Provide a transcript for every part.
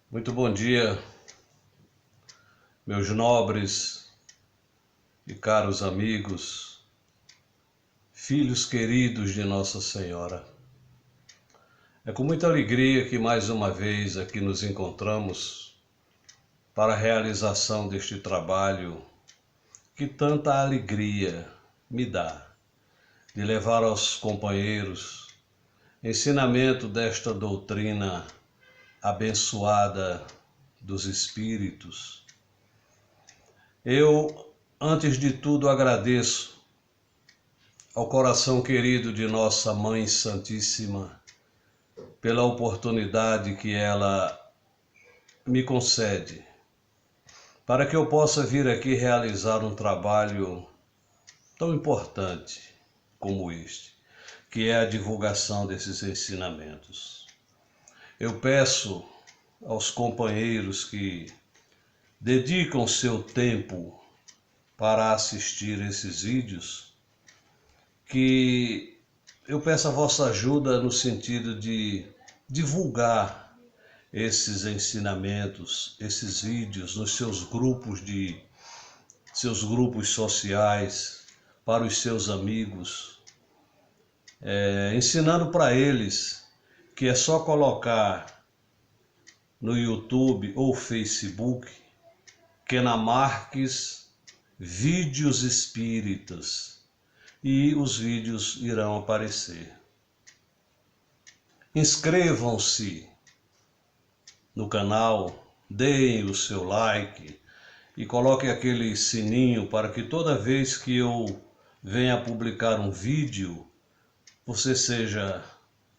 Muito bom dia, meus nobres e caros amigos, filhos queridos de Nossa Senhora. É com muita alegria que mais uma vez aqui nos encontramos para a realização deste trabalho que tanta alegria me dá de levar aos companheiros ensinamento desta doutrina abençoada dos Espíritos. Eu, antes de tudo, agradeço ao coração querido de Nossa Mãe Santíssima pela oportunidade que ela me concede para que eu possa vir aqui realizar um trabalho tão importante como este, que é a divulgação desses ensinamentos. Eu peço aos companheiros que dedicam seu tempo para assistir esses vídeos, que eu peço a vossa ajuda no sentido de divulgar esses ensinamentos, esses vídeos nos seus grupos sociais, para os seus amigos, ensinando para eles que é só colocar no YouTube ou Facebook Kena Marques Vídeos Espíritas e os vídeos irão aparecer. Inscrevam-se no canal, deem o seu like e coloquem aquele sininho para que toda vez que eu venha publicar um vídeo, você seja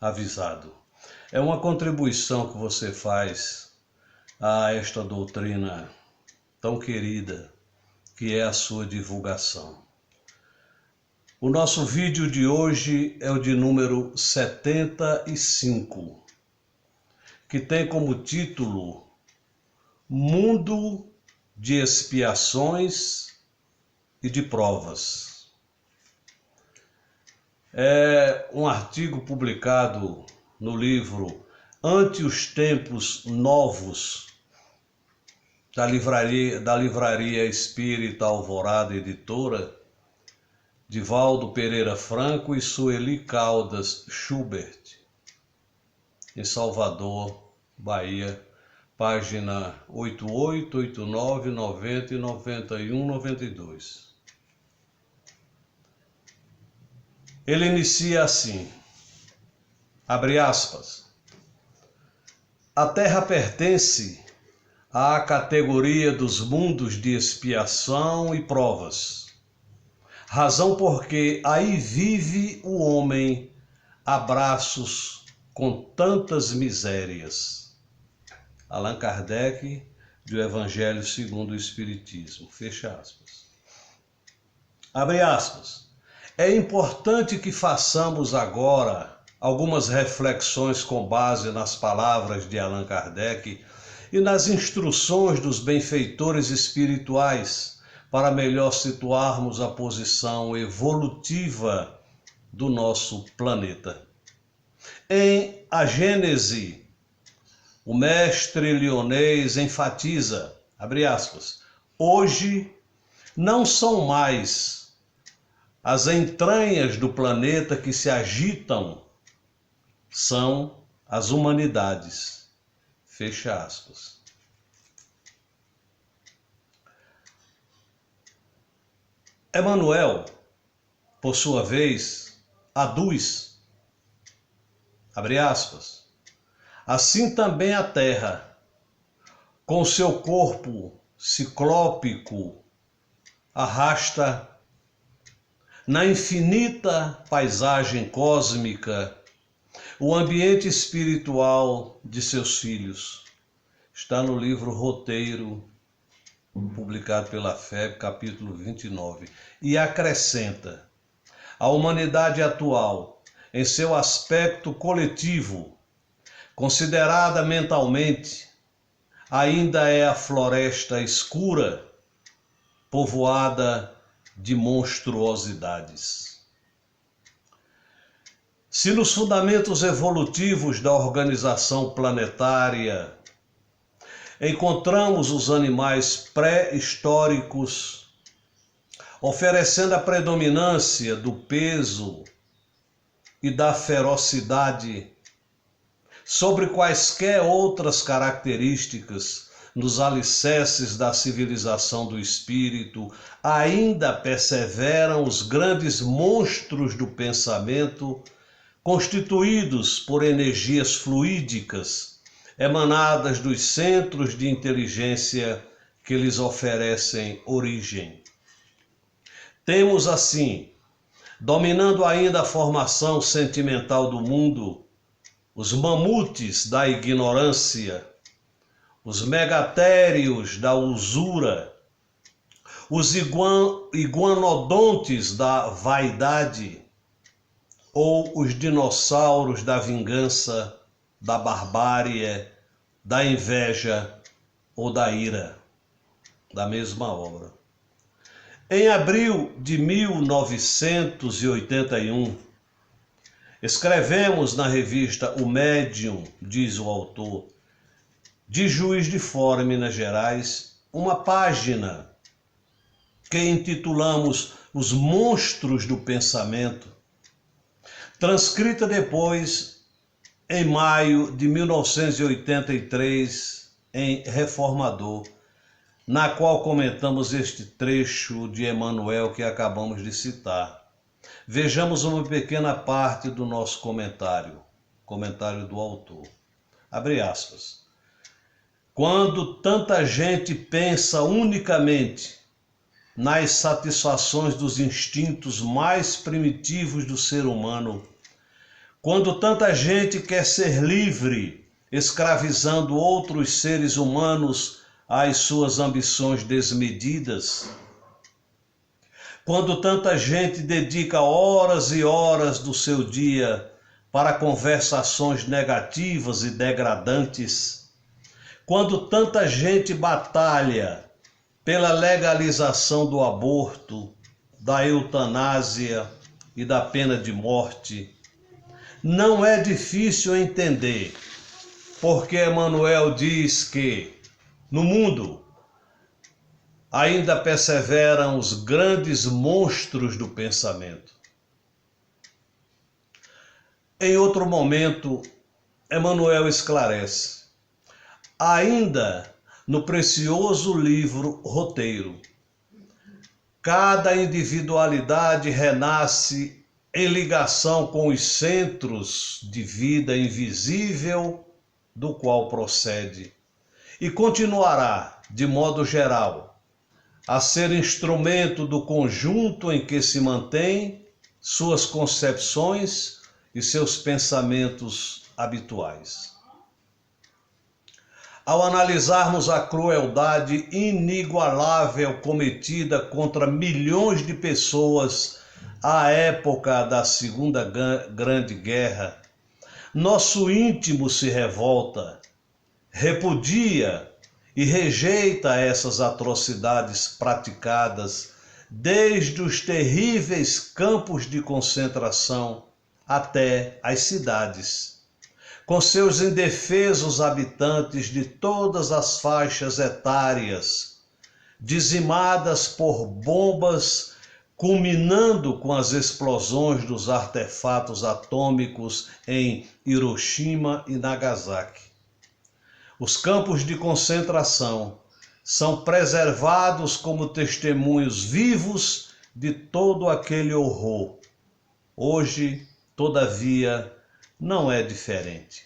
avisado. É uma contribuição que você faz a esta doutrina tão querida, que é a sua divulgação. O nosso vídeo de hoje é o de número 75, que tem como título Mundo de Expiações e de Provas. É um artigo publicado no livro Ante os Tempos Novos, da livraria Espírita Alvorada Editora, de Valdo Pereira Franco e Sueli Caldas Schubert, em Salvador, Bahia, página 88, 89, 90 e 91, 92. Ele inicia assim, abre aspas, a Terra pertence à categoria dos mundos de expiação e provas, razão porque aí vive o homem a braços com tantas misérias. Allan Kardec, do Evangelho segundo o Espiritismo, fecha aspas. Abre aspas. É importante que façamos agora algumas reflexões com base nas palavras de Allan Kardec e nas instruções dos benfeitores espirituais para melhor situarmos a posição evolutiva do nosso planeta. Em A Gênese, o mestre lionês enfatiza, abre aspas, hoje não são mais as entranhas do planeta que se agitam, são as humanidades. Fecha aspas. Emmanuel, por sua vez, aduz, abre aspas, assim também a Terra, com seu corpo ciclópico, arrasta na infinita paisagem cósmica o ambiente espiritual de seus filhos. Está no livro Roteiro, publicado pela FEB, capítulo 29. E acrescenta, a humanidade atual, em seu aspecto coletivo, considerada mentalmente, ainda é a floresta escura, povoada de monstruosidades. Se nos fundamentos evolutivos da organização planetária encontramos os animais pré-históricos oferecendo a predominância do peso e da ferocidade sobre quaisquer outras características nos alicerces da civilização do espírito. Ainda perseveram os grandes monstros do pensamento, constituídos por energias fluídicas, emanadas dos centros de inteligência que lhes oferecem origem. Temos, assim, dominando ainda a formação sentimental do mundo, os mamutes da ignorância, os megatérios da usura, os iguanodontes da vaidade, ou os dinossauros da vingança, da barbárie, da inveja ou da ira, da mesma obra. Em abril de 1981, escrevemos na revista O Médium, diz o autor, de Juiz de Fora, Minas Gerais, uma página que intitulamos Os Monstros do Pensamento, transcrita depois, em maio de 1983, em Reformador, na qual comentamos este trecho de Emmanuel que acabamos de citar. Vejamos uma pequena parte do nosso comentário do autor. Abre aspas. Quando tanta gente pensa unicamente nas satisfações dos instintos mais primitivos do ser humano, quando tanta gente quer ser livre, escravizando outros seres humanos às suas ambições desmedidas, quando tanta gente dedica horas e horas do seu dia para conversações negativas e degradantes, quando tanta gente batalha pela legalização do aborto, da eutanásia e da pena de morte, não é difícil entender porque Emmanuel diz que no mundo ainda perseveram os grandes monstros do pensamento. Em outro momento, Emmanuel esclarece, ainda no precioso livro Roteiro, cada individualidade renasce em ligação com os centros de vida invisível do qual procede e continuará, de modo geral, a ser instrumento do conjunto em que se mantém suas concepções e seus pensamentos habituais. Ao analisarmos a crueldade inigualável cometida contra milhões de pessoas à época da Segunda Grande Guerra, nosso íntimo se revolta, repudia e rejeita essas atrocidades praticadas desde os terríveis campos de concentração até as cidades, com seus indefesos habitantes de todas as faixas etárias, dizimadas por bombas, culminando com as explosões dos artefatos atômicos em Hiroshima e Nagasaki. Os campos de concentração são preservados como testemunhos vivos de todo aquele horror. Hoje, todavia, não é diferente.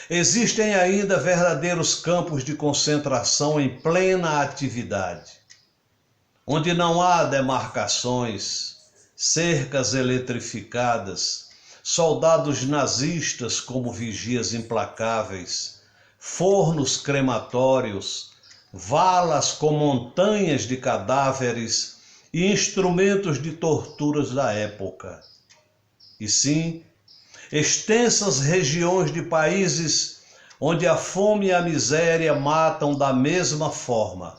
Existem ainda verdadeiros campos de concentração em plena atividade, onde não há demarcações, cercas eletrificadas, soldados nazistas como vigias implacáveis, fornos crematórios, valas com montanhas de cadáveres e instrumentos de torturas da época. E sim, extensas regiões de países onde a fome e a miséria matam da mesma forma,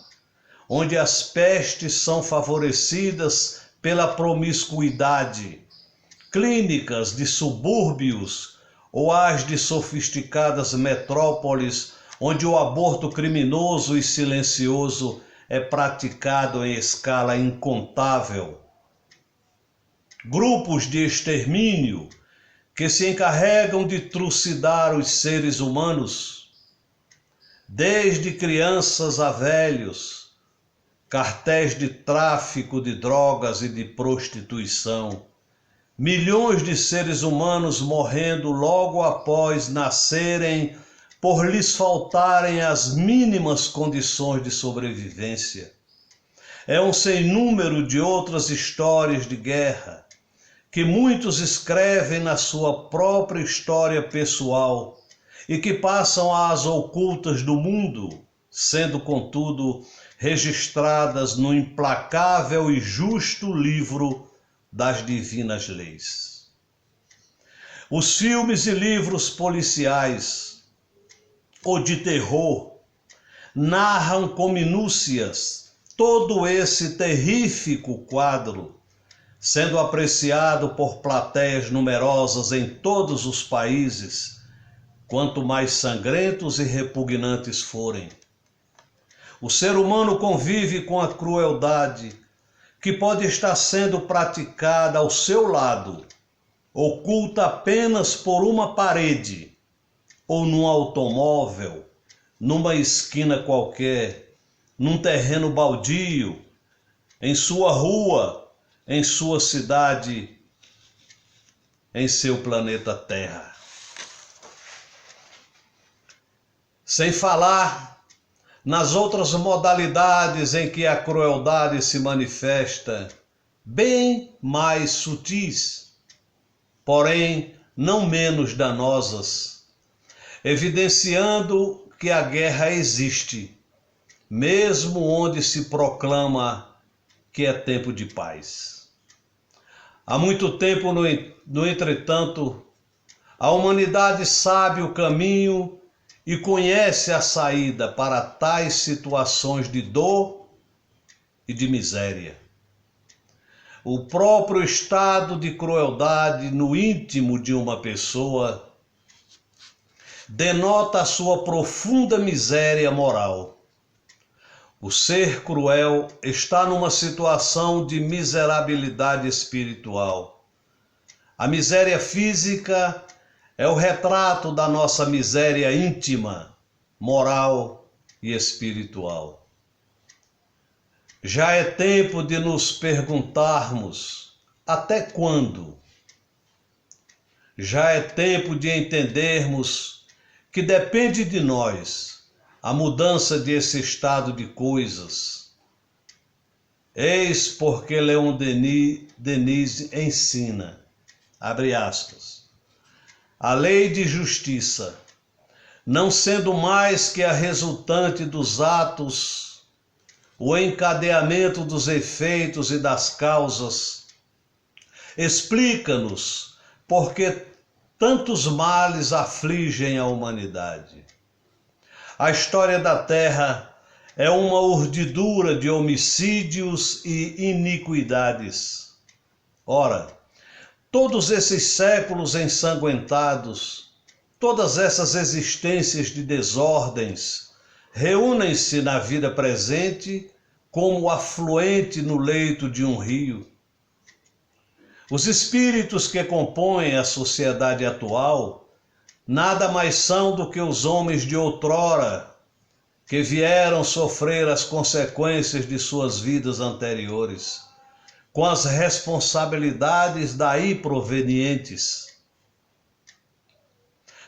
onde as pestes são favorecidas pela promiscuidade, clínicas de subúrbios ou as de sofisticadas metrópoles onde o aborto criminoso e silencioso é praticado em escala incontável. Grupos de extermínio que se encarregam de trucidar os seres humanos, desde crianças a velhos, cartéis de tráfico de drogas e de prostituição, milhões de seres humanos morrendo logo após nascerem por lhes faltarem as mínimas condições de sobrevivência. É um sem número de outras histórias de guerra, que muitos escrevem na sua própria história pessoal e que passam às ocultas do mundo, sendo, contudo, registradas no implacável e justo livro das divinas leis. Os filmes e livros policiais ou de terror narram com minúcias todo esse terrífico quadro, sendo apreciado por plateias numerosas em todos os países, quanto mais sangrentos e repugnantes forem. O ser humano convive com a crueldade que pode estar sendo praticada ao seu lado, oculta apenas por uma parede, ou num automóvel, numa esquina qualquer, num terreno baldio, em sua rua, em sua cidade, em seu planeta Terra. Sem falar nas outras modalidades em que a crueldade se manifesta, bem mais sutis, porém não menos danosas, evidenciando que a guerra existe, mesmo onde se proclama que é tempo de paz. Há muito tempo, no entretanto, a humanidade sabe o caminho e conhece a saída para tais situações de dor e de miséria. O próprio estado de crueldade no íntimo de uma pessoa denota a sua profunda miséria moral. O ser cruel está numa situação de miserabilidade espiritual. A miséria física é o retrato da nossa miséria íntima, moral e espiritual. Já é tempo de nos perguntarmos: até quando? Já é tempo de entendermos que depende de nós a mudança desse estado de coisas. Eis porque Leon Denis ensina, abre aspas, a lei de justiça, não sendo mais que a resultante dos atos, o encadeamento dos efeitos e das causas, explica-nos por que tantos males afligem a humanidade. A história da Terra é uma urdidura de homicídios e iniquidades. Ora, todos esses séculos ensanguentados, todas essas existências de desordens, reúnem-se na vida presente como afluente no leito de um rio. Os espíritos que compõem a sociedade atual nada mais são do que os homens de outrora, que vieram sofrer as consequências de suas vidas anteriores, com as responsabilidades daí provenientes.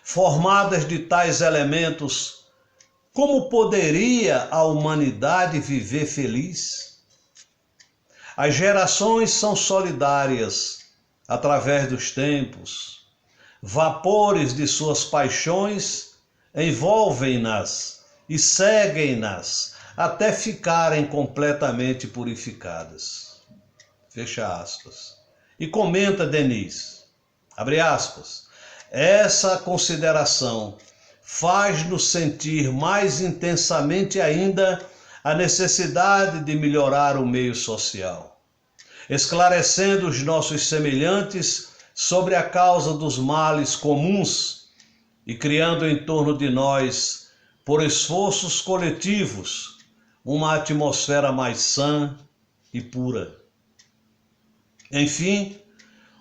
Formadas de tais elementos, como poderia a humanidade viver feliz? As gerações são solidárias através dos tempos. Vapores de suas paixões envolvem-nas e seguem-nas até ficarem completamente purificadas. Fecha aspas. E comenta Denis, abre aspas, essa consideração faz-nos sentir mais intensamente ainda a necessidade de melhorar o meio social, esclarecendo os nossos semelhantes sobre a causa dos males comuns e criando em torno de nós por esforços coletivos, uma atmosfera mais sã e pura. Enfim,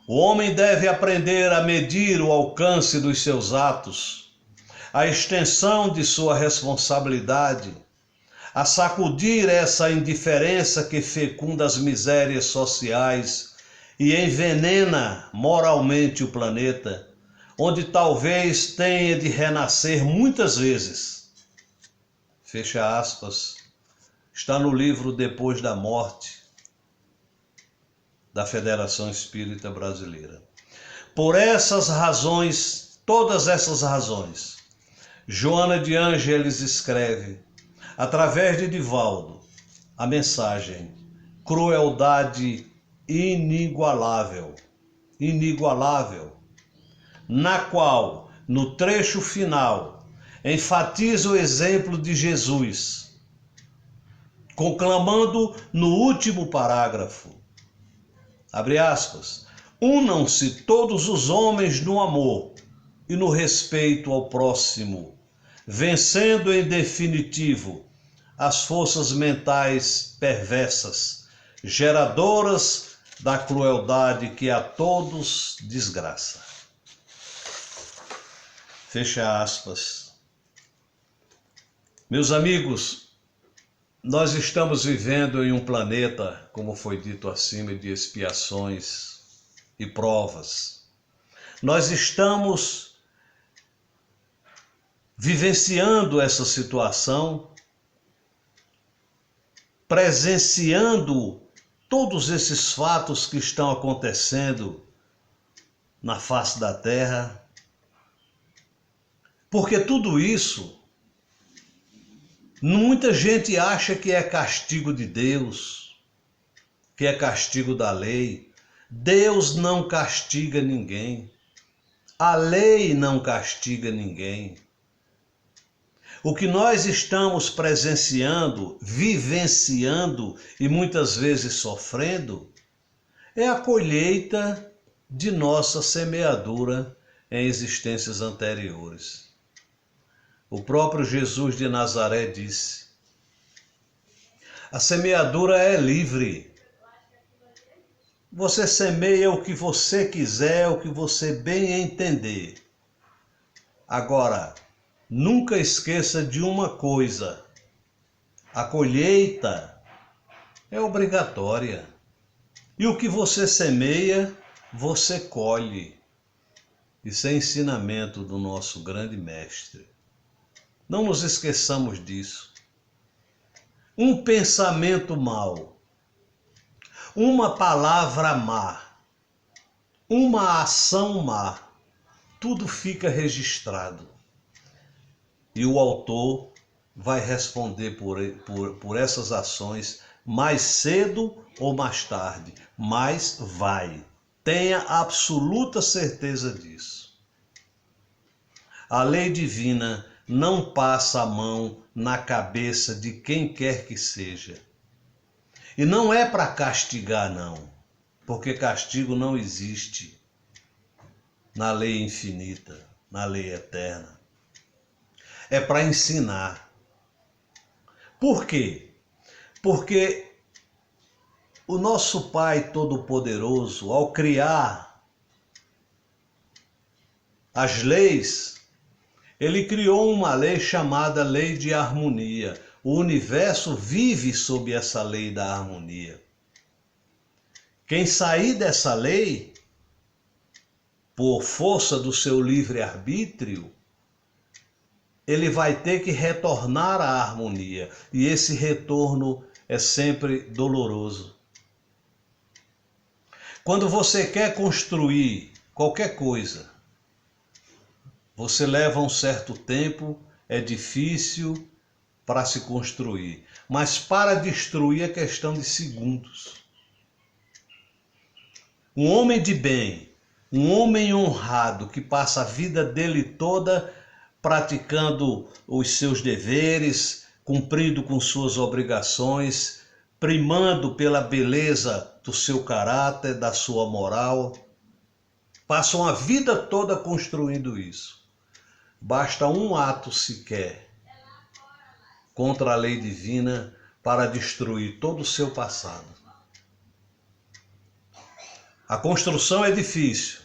o homem deve aprender a medir o alcance dos seus atos, a extensão de sua responsabilidade, a sacudir essa indiferença que fecunda as misérias sociais e envenena moralmente o planeta, onde talvez tenha de renascer muitas vezes. Fecha aspas. Está no livro Depois da Morte, da Federação Espírita Brasileira. Por essas razões, todas essas razões, Joana de Ângeles escreve, através de Divaldo, a mensagem Crueldade Inigualável, na qual, no trecho final, enfatiza o exemplo de Jesus, conclamando no último parágrafo, abre aspas, unam-se todos os homens no amor e no respeito ao próximo, vencendo em definitivo as forças mentais perversas, geradoras da crueldade que a todos desgraça. Fecha aspas. Meus amigos, nós estamos vivendo em um planeta, como foi dito acima, de expiações e provas. Nós estamos vivenciando essa situação, presenciando todos esses fatos que estão acontecendo na face da Terra, porque tudo isso, muita gente acha que é castigo de Deus, que é castigo da lei. Deus não castiga ninguém. A lei não castiga ninguém. O que nós estamos presenciando, vivenciando e muitas vezes sofrendo é a colheita de nossa semeadura em existências anteriores. O próprio Jesus de Nazaré disse: a semeadura é livre. Você semeia o que você quiser, o que você bem entender. Agora, nunca esqueça de uma coisa: a colheita é obrigatória. E o que você semeia, você colhe. Isso é ensinamento do nosso grande mestre. Não nos esqueçamos disso. Um pensamento mau, uma palavra má, uma ação má, tudo fica registrado. E o autor vai responder por essas ações mais cedo ou mais tarde, mas vai. Tenha absoluta certeza disso. A lei divina não passa a mão na cabeça de quem quer que seja. E não é para castigar, não, porque castigo não existe na lei infinita, na lei eterna. É para ensinar. Por quê? Porque o nosso Pai Todo-Poderoso, ao criar as leis, ele criou uma lei chamada lei de harmonia. O universo vive sob essa lei da harmonia. Quem sair dessa lei, por força do seu livre-arbítrio, ele vai ter que retornar à harmonia. E esse retorno é sempre doloroso. Quando você quer construir qualquer coisa, você leva um certo tempo, é difícil para se construir. Mas para destruir é questão de segundos. Um homem de bem, um homem honrado que passa a vida dele toda praticando os seus deveres, cumprindo com suas obrigações, primando pela beleza do seu caráter, da sua moral, passam a vida toda construindo isso. Basta um ato sequer contra a lei divina para destruir todo o seu passado. A construção é difícil,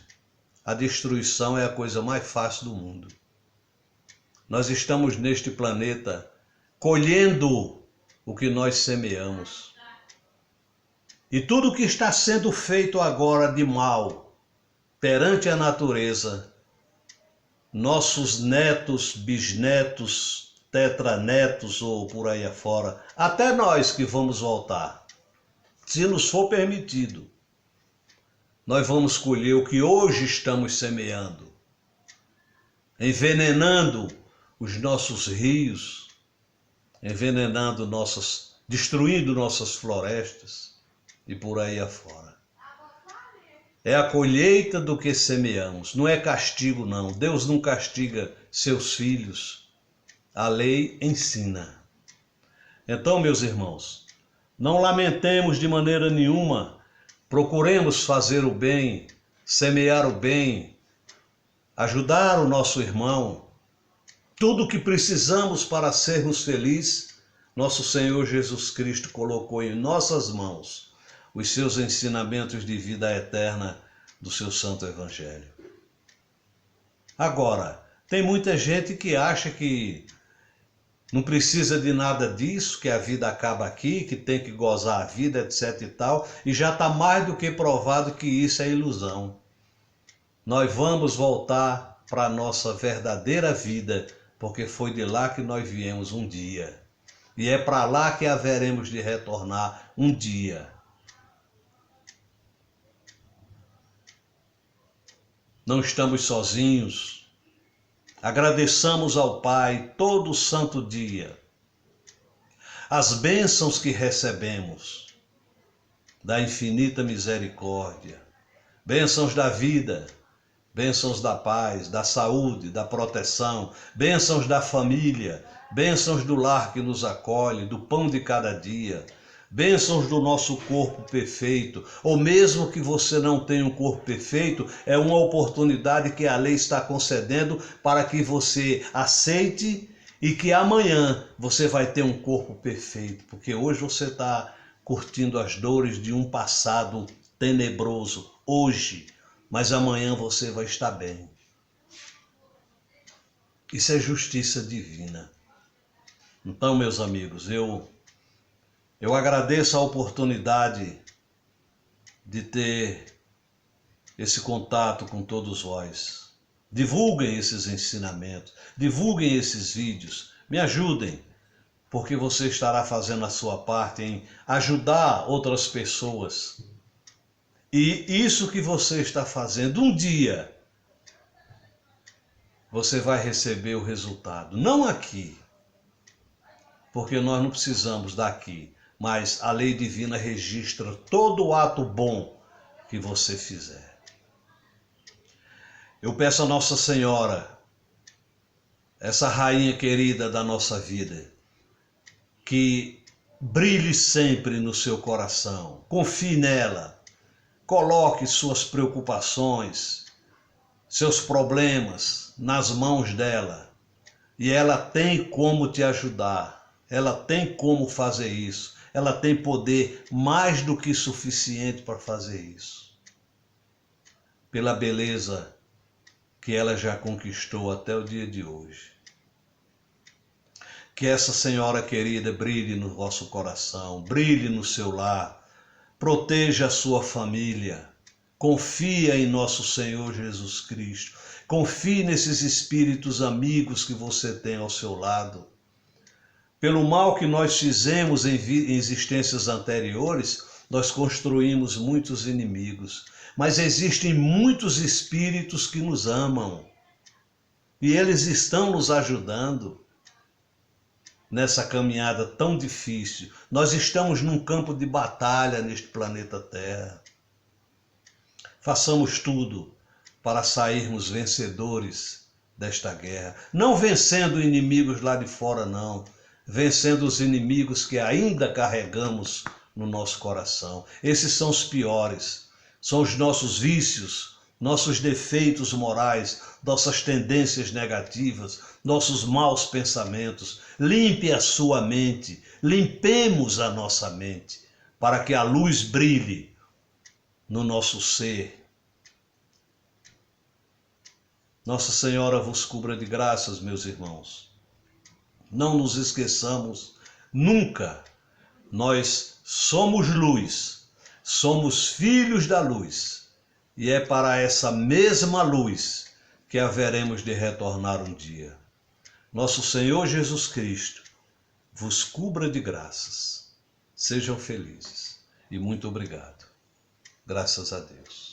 a destruição é a coisa mais fácil do mundo. Nós estamos neste planeta colhendo o que nós semeamos. E tudo que está sendo feito agora de mal perante a natureza, nossos netos, bisnetos, tetranetos ou por aí afora, até nós que vamos voltar, se nos for permitido, nós vamos colher o que hoje estamos semeando, envenenando os nossos rios, destruindo nossas florestas e por aí afora. É a colheita do que semeamos, não é castigo não. Deus não castiga seus filhos, a lei ensina. Então, meus irmãos, não lamentemos de maneira nenhuma, procuremos fazer o bem, semear o bem, ajudar o nosso irmão. Tudo o que precisamos para sermos felizes, nosso Senhor Jesus Cristo colocou em nossas mãos os seus ensinamentos de vida eterna do seu Santo Evangelho. Agora, tem muita gente que acha que não precisa de nada disso, que a vida acaba aqui, que tem que gozar a vida, etc e tal, e já está mais do que provado que isso é ilusão. Nós vamos voltar para a nossa verdadeira vida, porque foi de lá que nós viemos um dia. E é para lá que haveremos de retornar um dia. Não estamos sozinhos. Agradeçamos ao Pai todo santo dia as bênçãos que recebemos da infinita misericórdia, bênçãos da vida, bênçãos da paz, da saúde, da proteção, bênçãos da família, bênçãos do lar que nos acolhe, do pão de cada dia, bênçãos do nosso corpo perfeito, ou mesmo que você não tenha um corpo perfeito, é uma oportunidade que a lei está concedendo para que você aceite e que amanhã você vai ter um corpo perfeito, porque hoje você está curtindo as dores de um passado tenebroso, hoje, mas amanhã você vai estar bem. Isso é justiça divina. Então, meus amigos, eu agradeço a oportunidade de ter esse contato com todos vós. Divulguem esses ensinamentos, divulguem esses vídeos, me ajudem, porque você estará fazendo a sua parte em ajudar outras pessoas. E isso que você está fazendo, um dia você vai receber o resultado. Não aqui, porque nós não precisamos daqui, mas a lei divina registra todo o ato bom que você fizer. Eu peço a Nossa Senhora, essa rainha querida da nossa vida, que brilhe sempre no seu coração, confie nela, coloque suas preocupações, seus problemas nas mãos dela, e ela tem como te ajudar, ela tem como fazer isso, ela tem poder mais do que suficiente para fazer isso. Pela beleza que ela já conquistou até o dia de hoje. Que essa senhora querida brilhe no vosso coração, brilhe no seu lar, proteja a sua família, confia em nosso Senhor Jesus Cristo, confie nesses espíritos amigos que você tem ao seu lado. Pelo mal que nós fizemos em existências anteriores, nós construímos muitos inimigos. Mas existem muitos espíritos que nos amam. E eles estão nos ajudando nessa caminhada tão difícil. Nós estamos num campo de batalha neste planeta Terra. Façamos tudo para sairmos vencedores desta guerra. Não vencendo inimigos lá de fora, não. Vencendo os inimigos que ainda carregamos no nosso coração. Esses são os piores. São os nossos vícios, nossos defeitos morais, nossas tendências negativas, nossos maus pensamentos. Limpe a sua mente, limpemos a nossa mente, para que a luz brilhe no nosso ser. Nossa Senhora vos cubra de graças, meus irmãos. Não nos esqueçamos nunca, nós somos luz, somos filhos da luz. E é para essa mesma luz que haveremos de retornar um dia. Nosso Senhor Jesus Cristo vos cubra de graças. Sejam felizes e muito obrigado. Graças a Deus.